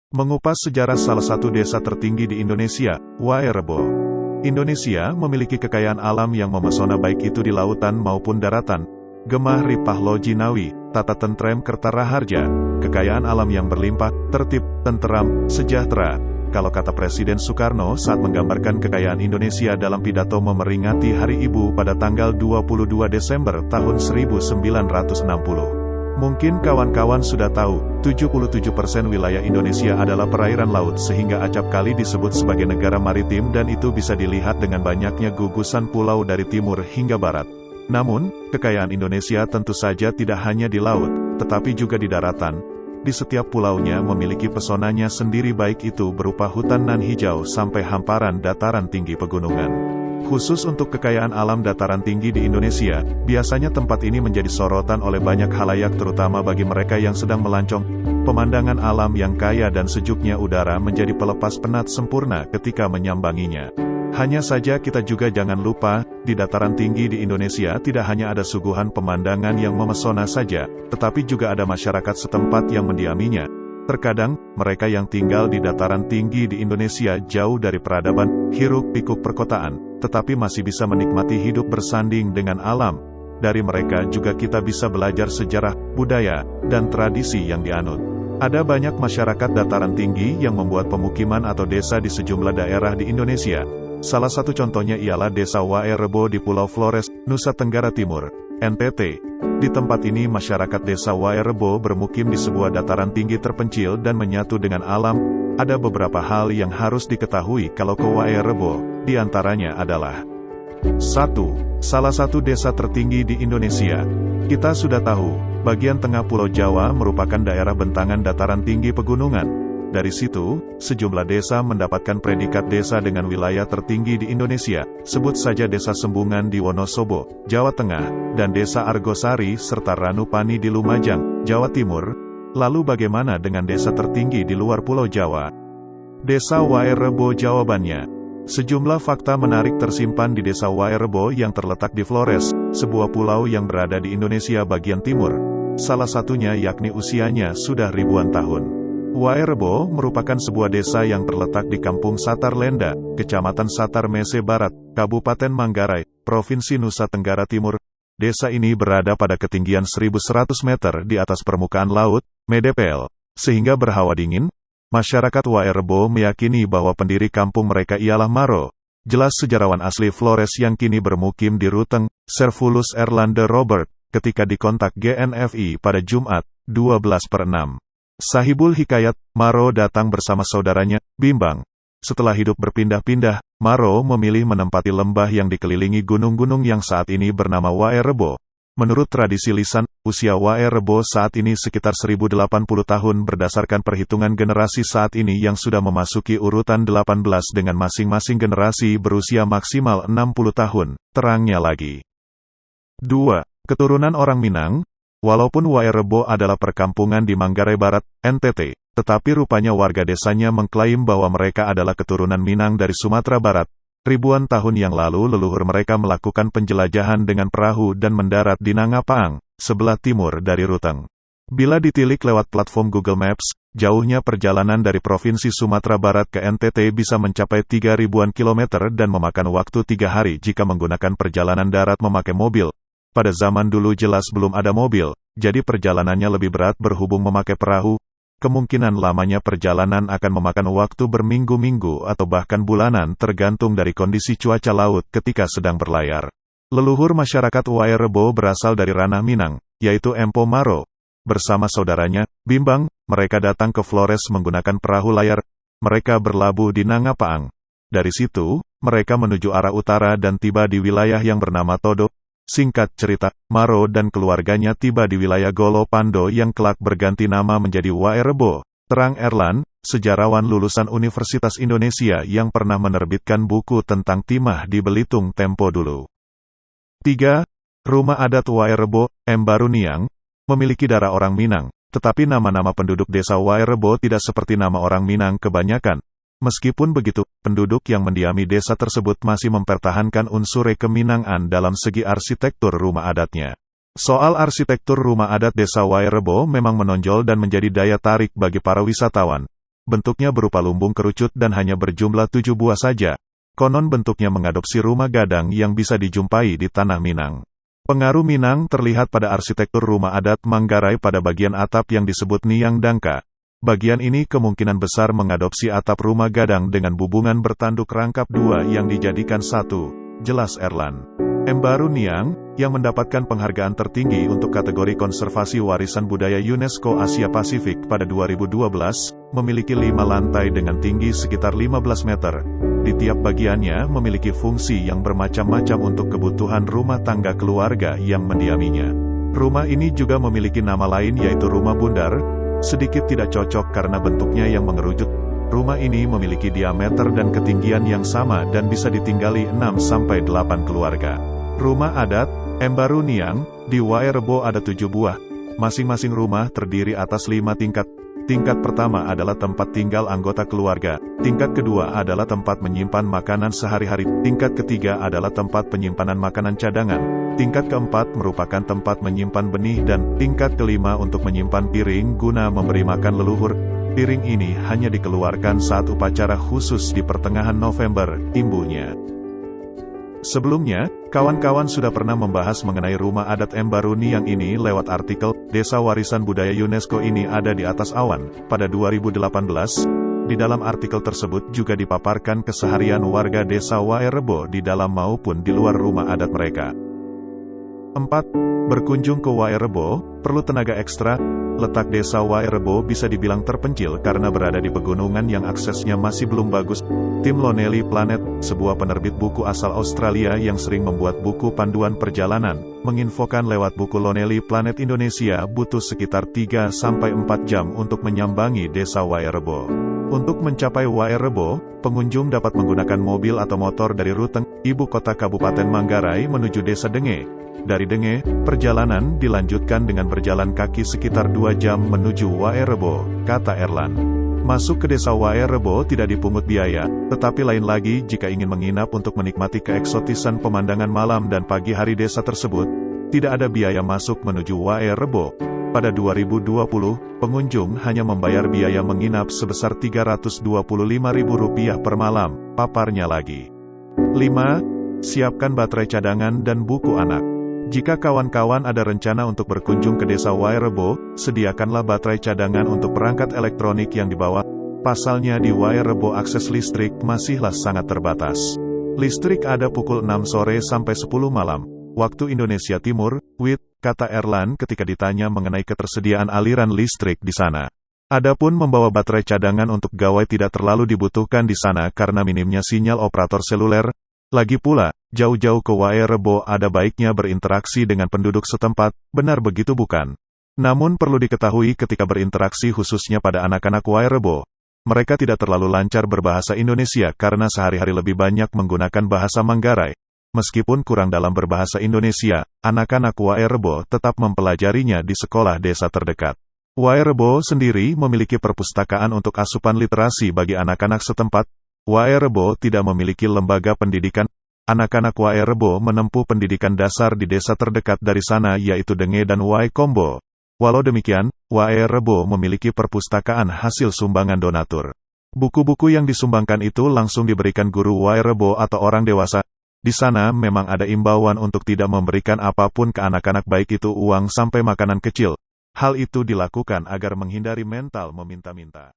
Mengupas sejarah salah satu desa tertinggi di Indonesia, Wae Rebo. Indonesia memiliki kekayaan alam yang memesona baik itu di lautan maupun daratan. Gemah Ripah Lojinawi, tata tentrem Kertaraharja, kekayaan alam yang berlimpah, tertib, tenteram, sejahtera. Kalau kata Presiden Soekarno saat menggambarkan kekayaan Indonesia dalam pidato memeringati Hari Ibu pada tanggal 22 Desember tahun 1960. Mungkin kawan-kawan sudah tahu, 77% wilayah Indonesia adalah perairan laut sehingga acap kali disebut sebagai negara maritim dan itu bisa dilihat dengan banyaknya gugusan pulau dari timur hingga barat. Namun, kekayaan Indonesia tentu saja tidak hanya di laut, tetapi juga di daratan. Di setiap pulaunya memiliki pesonanya sendiri baik itu berupa hutan nan hijau sampai hamparan dataran tinggi pegunungan. Khusus untuk kekayaan alam dataran tinggi di Indonesia, biasanya tempat ini menjadi sorotan oleh banyak khalayak terutama bagi mereka yang sedang melancong. Pemandangan alam yang kaya dan sejuknya udara menjadi pelepas penat sempurna ketika menyambanginya. Hanya saja kita juga jangan lupa, di dataran tinggi di Indonesia tidak hanya ada suguhan pemandangan yang memesona saja, tetapi juga ada masyarakat setempat yang mendiaminya. Terkadang, mereka yang tinggal di dataran tinggi di Indonesia jauh dari peradaban, hiruk-pikuk perkotaan, tetapi masih bisa menikmati hidup bersanding dengan alam. Dari mereka juga kita bisa belajar sejarah, budaya, dan tradisi yang dianut. Ada banyak masyarakat dataran tinggi yang membuat pemukiman atau desa di sejumlah daerah di Indonesia. Salah satu contohnya ialah Desa Wae Rebo di Pulau Flores, Nusa Tenggara Timur, NTT. Di tempat ini masyarakat Desa Wae Rebo bermukim di sebuah dataran tinggi terpencil dan menyatu dengan alam. Ada beberapa hal yang harus diketahui kalau ke Wae Rebo, di antaranya adalah 1. Salah satu desa tertinggi di Indonesia. Kita sudah tahu, bagian tengah Pulau Jawa merupakan daerah bentangan dataran tinggi pegunungan. Dari situ, sejumlah desa mendapatkan predikat desa dengan wilayah tertinggi di Indonesia, sebut saja Desa Sembungan di Wonosobo, Jawa Tengah, dan Desa Argosari serta Ranupani di Lumajang, Jawa Timur. Lalu bagaimana dengan desa tertinggi di luar Pulau Jawa? Desa Wae Rebo. Jawabannya, sejumlah fakta menarik tersimpan di Desa Wae Rebo yang terletak di Flores, sebuah pulau yang berada di Indonesia bagian timur. Salah satunya yakni usianya sudah ribuan tahun. Wae Rebo merupakan sebuah desa yang terletak di Kampung Satar Lenda, Kecamatan Satar Mese Barat, Kabupaten Manggarai, Provinsi Nusa Tenggara Timur. Desa ini berada pada ketinggian 1100 meter di atas permukaan laut, (mdpl), sehingga berhawa dingin. Masyarakat Wae Rebo meyakini bahwa pendiri kampung mereka ialah Maro. Jelas sejarawan asli Flores yang kini bermukim di Ruteng, Servulus Erlander Robert, ketika dikontak GNFI pada Jumat, 12/6. Sahibul Hikayat, Maro datang bersama saudaranya, Bimbang. Setelah hidup berpindah-pindah, Maro memilih menempati lembah yang dikelilingi gunung-gunung yang saat ini bernama Wae Rebo. Menurut tradisi lisan, usia Wae Rebo saat ini sekitar 1080 tahun berdasarkan perhitungan generasi saat ini yang sudah memasuki urutan 18 dengan masing-masing generasi berusia maksimal 60 tahun, terangnya lagi. 2. Keturunan orang Minang. Walaupun Wae Rebo adalah perkampungan di Manggarai Barat, NTT, tetapi rupanya warga desanya mengklaim bahwa mereka adalah keturunan Minang dari Sumatera Barat. Ribuan tahun yang lalu leluhur mereka melakukan penjelajahan dengan perahu dan mendarat di Nangapaang, sebelah timur dari Ruteng. Bila ditilik lewat platform Google Maps, jauhnya perjalanan dari Provinsi Sumatera Barat ke NTT bisa mencapai 3.000-an kilometer dan memakan waktu 3 hari jika menggunakan perjalanan darat memakai mobil. Pada zaman dulu jelas belum ada mobil, jadi perjalanannya lebih berat berhubung memakai perahu. Kemungkinan lamanya perjalanan akan memakan waktu berminggu-minggu atau bahkan bulanan tergantung dari kondisi cuaca laut ketika sedang berlayar. Leluhur masyarakat Wae Rebo berasal dari ranah Minang, yaitu Empo Maro. Bersama saudaranya, Bimbang, mereka datang ke Flores menggunakan perahu layar. Mereka berlabuh di Nangapaang. Dari situ, mereka menuju arah utara dan tiba di wilayah yang bernama Todo. Singkat cerita, Maro dan keluarganya tiba di wilayah Golo Pando yang kelak berganti nama menjadi Wae Rebo. Terang Erlan, sejarawan lulusan Universitas Indonesia yang pernah menerbitkan buku tentang timah di Belitung tempo dulu. 3. Rumah adat Wae Rebo, Mbaruniang, memiliki darah orang Minang, tetapi nama-nama penduduk desa Wae Rebo tidak seperti nama orang Minang kebanyakan. Meskipun begitu, penduduk yang mendiami desa tersebut masih mempertahankan unsur keminangan dalam segi arsitektur rumah adatnya. Soal arsitektur rumah adat Desa Wae Rebo memang menonjol dan menjadi daya tarik bagi para wisatawan. bentuknya berupa lumbung kerucut dan hanya berjumlah 7 buah saja. Konon bentuknya mengadopsi rumah gadang yang bisa dijumpai di Tanah Minang. Pengaruh Minang terlihat pada arsitektur rumah adat Manggarai pada bagian atap yang disebut Niang Dangka. Bagian ini kemungkinan besar mengadopsi atap rumah gadang dengan bubungan bertanduk rangkap dua yang dijadikan satu, jelas Erlan. Embaru Niang, yang mendapatkan penghargaan tertinggi untuk kategori konservasi warisan budaya UNESCO Asia Pasifik pada 2012, memiliki 5 lantai dengan tinggi sekitar 15 meter. Di tiap bagiannya memiliki fungsi yang bermacam-macam untuk kebutuhan rumah tangga keluarga yang mendiaminya. Rumah ini juga memiliki nama lain yaitu Rumah Bundar, sedikit tidak cocok karena bentuknya yang mengerucut. Rumah ini memiliki diameter dan ketinggian yang sama dan bisa ditinggali 6-8 keluarga. Rumah adat, Embaru Niang, di Wae Rebo ada 7 buah. Masing-masing rumah terdiri atas 5 tingkat. Tingkat pertama adalah tempat tinggal anggota keluarga. Tingkat kedua adalah tempat menyimpan makanan sehari-hari. Tingkat ketiga adalah tempat penyimpanan makanan cadangan. Tingkat keempat merupakan tempat menyimpan benih dan tingkat kelima untuk menyimpan piring guna memberi makan leluhur. Piring ini hanya dikeluarkan saat upacara khusus di pertengahan November, imbuhnya. Sebelumnya, kawan-kawan sudah pernah membahas mengenai rumah adat Embaru Niang ini lewat artikel, Desa Warisan Budaya UNESCO ini ada di atas awan, pada 2018. Di dalam artikel tersebut juga dipaparkan keseharian warga desa Wae Rebo di dalam maupun di luar rumah adat mereka. 4. Berkunjung ke Wae Rebo, perlu tenaga ekstra. Letak desa Wae Rebo bisa dibilang terpencil karena berada di pegunungan yang aksesnya masih belum bagus. Tim Lonely Planet, sebuah penerbit buku asal Australia yang sering membuat buku panduan perjalanan, menginfokan lewat buku Lonely Planet Indonesia butuh sekitar 3-4 jam untuk menyambangi desa Wae Rebo. Untuk mencapai Wae Rebo, pengunjung dapat menggunakan mobil atau motor dari Ruteng, ibu kota Kabupaten Manggarai menuju desa Denge. Dari Denge, perjalanan dilanjutkan dengan berjalan kaki sekitar 2 jam menuju Wae Rebo, kata Erlan. Masuk ke desa Wae Rebo tidak dipungut biaya, tetapi lain lagi jika ingin menginap untuk menikmati keeksotisan pemandangan malam dan pagi hari desa tersebut, tidak ada biaya masuk menuju Wae Rebo. Pada 2020, pengunjung hanya membayar biaya menginap sebesar Rp325.000 per malam, paparnya lagi. 5. Siapkan baterai cadangan dan buku anak. Jika kawan-kawan ada rencana untuk berkunjung ke desa Wae Rebo, sediakanlah baterai cadangan untuk perangkat elektronik yang dibawa. Pasalnya di Wae Rebo akses listrik masihlah sangat terbatas. Listrik ada pukul 6 sore sampai 10 malam, waktu Indonesia Timur, WIT, kata Erlan ketika ditanya mengenai ketersediaan aliran listrik di sana. Adapun membawa baterai cadangan untuk gawai tidak terlalu dibutuhkan di sana karena minimnya sinyal operator seluler. Lagi pula, jauh-jauh ke Wae Rebo ada baiknya berinteraksi dengan penduduk setempat, benar begitu bukan? Namun perlu diketahui ketika berinteraksi khususnya pada anak-anak Wae Rebo, mereka tidak terlalu lancar berbahasa Indonesia karena sehari-hari lebih banyak menggunakan bahasa Manggarai. Meskipun kurang dalam berbahasa Indonesia, anak-anak Wae Rebo tetap mempelajarinya di sekolah desa terdekat. Wae Rebo sendiri memiliki perpustakaan untuk asupan literasi bagi anak-anak setempat. Wae Rebo tidak memiliki lembaga pendidikan. Anak-anak Wae Rebo menempuh pendidikan dasar di desa terdekat dari sana yaitu Denge dan Wae Kombo. Walau demikian, Wae Rebo memiliki perpustakaan hasil sumbangan donatur. Buku-buku yang disumbangkan itu langsung diberikan guru Wae Rebo atau orang dewasa. Di sana memang ada imbauan untuk tidak memberikan apapun ke anak-anak baik itu uang sampai makanan kecil. Hal itu dilakukan agar menghindari mental meminta-minta.